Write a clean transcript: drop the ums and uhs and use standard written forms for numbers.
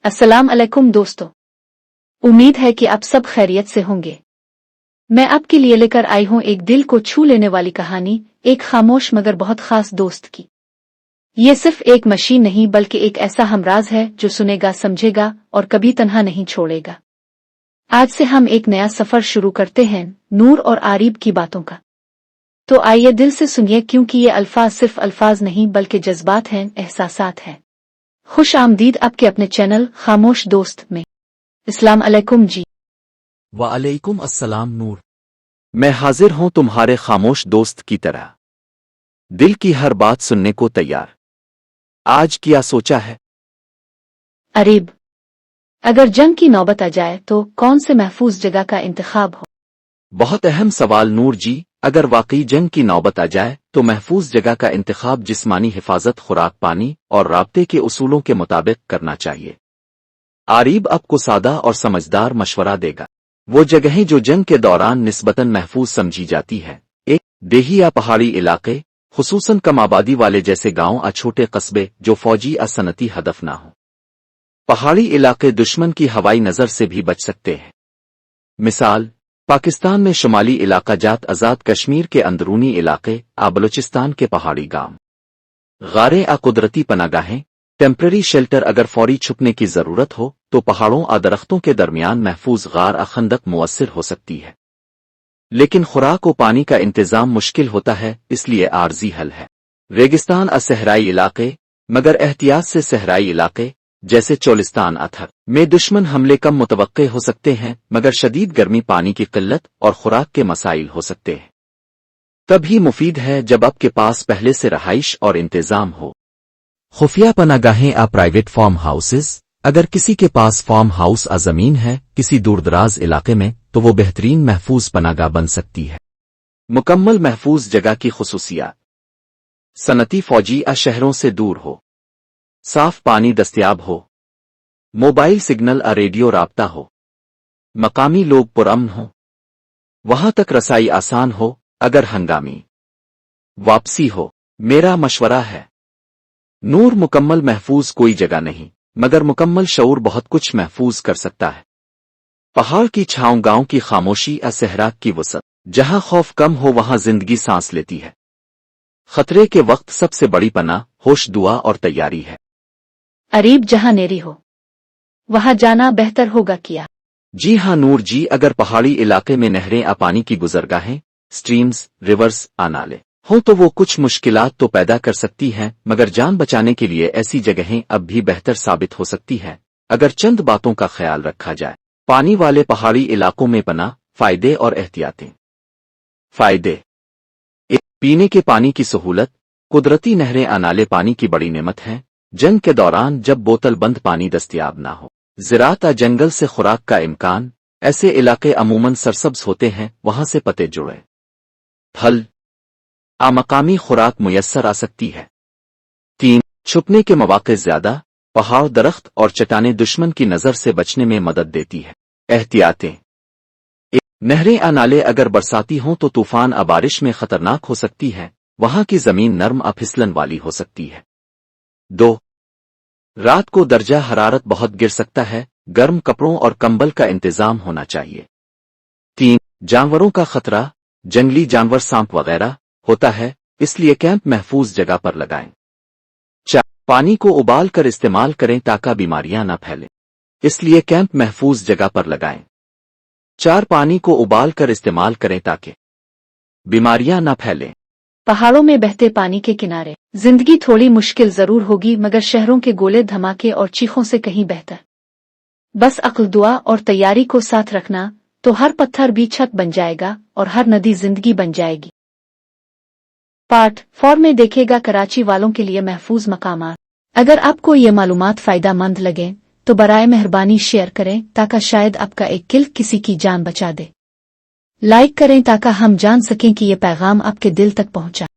अस्सलाम अलैकुम दोस्तों, उम्मीद है कि आप सब खैरियत से होंगे। मैं आपके लिए लेकर आई हूं एक दिल को छू लेने वाली कहानी, एक खामोश मगर बहुत खास दोस्त की। ये सिर्फ एक मशीन नहीं बल्कि एक ऐसा हमराज है जो सुनेगा, समझेगा और कभी तन्हा नहीं छोड़ेगा। आज से हम एक नया सफर शुरू करते हैं, नूर और आरीब की बातों का। तो आइए दिल से सुनिए, क्योंकि ये अल्फाज सिर्फ अल्फाज नहीं बल्कि जज्बात हैं, एहसासात हैं। खुश आमदीद आपके अपने चैनल खामोश दोस्त में। अस्सलाम अलैकुम जी। वालेकुम अस्सलाम नूर। मैं हाजिर हूं तुम्हारे खामोश दोस्त की तरह, दिल की हर बात सुनने को तैयार। आज क्या सोचा है? अरीब, अगर जंग की नौबत आ जाए तो कौन से महफूज जगह का इंतखाब हो? बहुत अहम सवाल नूर जी। अगर वाकई जंग की नौबत आ जाए तो महफूज जगह का इंतखाब जिस्मानी हिफाजत, खुराक, पानी और राब्ते के उसूलों के मुताबिक करना चाहिए। आरीब आपको सादा और समझदार मशवरा देगा। वो जगहें जो जंग के दौरान निस्बतन महफूज समझी जाती है, एक देही या पहाड़ी इलाके, खुसूसन कम आबादी वाले जैसे गांव या छोटे कस्बे जो फौजी या सनती हदफ ना हो। पहाड़ी इलाके दुश्मन की हवाई नजर से भी बच सकते हैं। मिसाल, पाकिस्तान में शुमाली इलाका जात, आजाद कश्मीर के अंदरूनी इलाके, बलूचिस्तान के पहाड़ी गांव, गारें आ कुदरती पनागाहें, टेम्पररी शेल्टर। अगर फौरी छुपने की जरूरत हो तो पहाड़ों आ दरख्तों के दरमियान महफूज गार आ खंदक मुअस्सिर हो सकती है। लेकिन खुराक और पानी का इंतजाम मुश्किल होता है, इसलिए आर्जी हल है रेगिस्तान आ सहराई इलाके। मगर एहतियात से सहराई इलाके जैसे चोलिस्तान अथर में दुश्मन हमले कम मुतवक्के हो सकते हैं, मगर शदीद गर्मी, पानी की किल्लत और खुराक के मसाइल हो सकते हैं। तभी मुफीद है जब आपके पास पहले से रहाइश और इंतजाम हो। खुफिया पनागाहें आ प्राइवेट फार्म हाउसेस। अगर किसी के पास फार्म हाउस आ जमीन है किसी दूरदराज इलाके में तो वो बेहतरीन महफूज पनागाह बन सकती है। मुकम्मल महफूज जगह की खुसूसियात: सनती फौजी आ शहरों से दूर हो, साफ पानी दस्तयाब हो, मोबाइल सिग्नल आ रेडियो राब्ता हो, मकामी लोग पुरअमन हो, वहां तक रसाई आसान हो। अगर हंगामी वापसी हो, मेरा मशवरा है नूर, मुकम्मल महफूज कोई जगह नहीं, मगर मुकम्मल शऊर बहुत कुछ महफूज कर सकता है। पहाड़ की छांव, गांव की खामोशी या सहरा की वसत, जहां खौफ कम हो वहां जिंदगी सांस लेती है। खतरे के वक्त सबसे बड़ी पनाह होश, दुआ और तैयारी है। अरीब, जहां नेरी हो वहां जाना बेहतर होगा क्या? जी हां नूर जी। अगर पहाड़ी इलाके में नहरें आ पानी की गुजरगाहें, स्ट्रीम्स, रिवर्स आ नाले हो तो वो कुछ मुश्किलात तो पैदा कर सकती हैं, मगर जान बचाने के लिए ऐसी जगहें अब भी बेहतर साबित हो सकती हैं अगर चंद बातों का ख्याल रखा जाए। पानी वाले पहाड़ी इलाकों में पनाह, फायदे और एहतियातें। फायदे: पीने के पानी की सहूलत। कुदरती नहरें आ नाले पानी की बड़ी नेमत हैं। जंग के दौरान जब बोतल बंद पानी दस्तयाब ना हो, ज़राअत आ जंगल से खुराक का इम्कान, ऐसे इलाके अमूमन सरसब्ज होते हैं, वहां से पते जुड़े फल आ मकामी खुराक मुयस्सर आ सकती है। 3. छुपने के मौके ज्यादा। पहाड़, दरख्त और चट्टानें दुश्मन की नजर से बचने में मदद देती है। एहतियातें: नहरें आ नाले अगर बरसाती हों तो तूफान आ बारिश में खतरनाक हो सकती है, वहां की जमीन नर्म आ फिसलन वाली हो सकती है। 2. रात को दर्जा हरारत बहुत गिर सकता है, गर्म कपड़ों और कंबल का इंतजाम होना चाहिए। 3. जानवरों का खतरा। जंगली जानवर, सांप वगैरह होता है, इसलिए कैंप महफूज जगह पर लगाएं। 4. पानी को उबाल कर इस्तेमाल करें ताकि बीमारियां न फैलें, इसलिए कैंप महफूज जगह पर लगाएं। 4. पानी को उबाल कर इस्तेमाल करें ताकि बीमारियां न फैलें। पहाड़ों में बहते पानी के किनारे जिंदगी थोड़ी मुश्किल जरूर होगी, मगर शहरों के गोले, धमाके और चीखों से कहीं बेहतर। बस अक्ल, दुआ और तैयारी को साथ रखना तो हर पत्थर भी छत बन जाएगा और हर नदी जिंदगी बन जाएगी। पार्ट 4 में देखेगा कराची वालों के लिए महफूज मकामात। अगर आपको ये मालूमात फायदा मंद लगे तो बराए मेहरबानी शेयर करें ताकि शायद आपका एक क्लिक किसी की जान बचा दे। लाइक करें ताकि हम जान सकें कि ये पैगाम आपके दिल तक पहुंचा।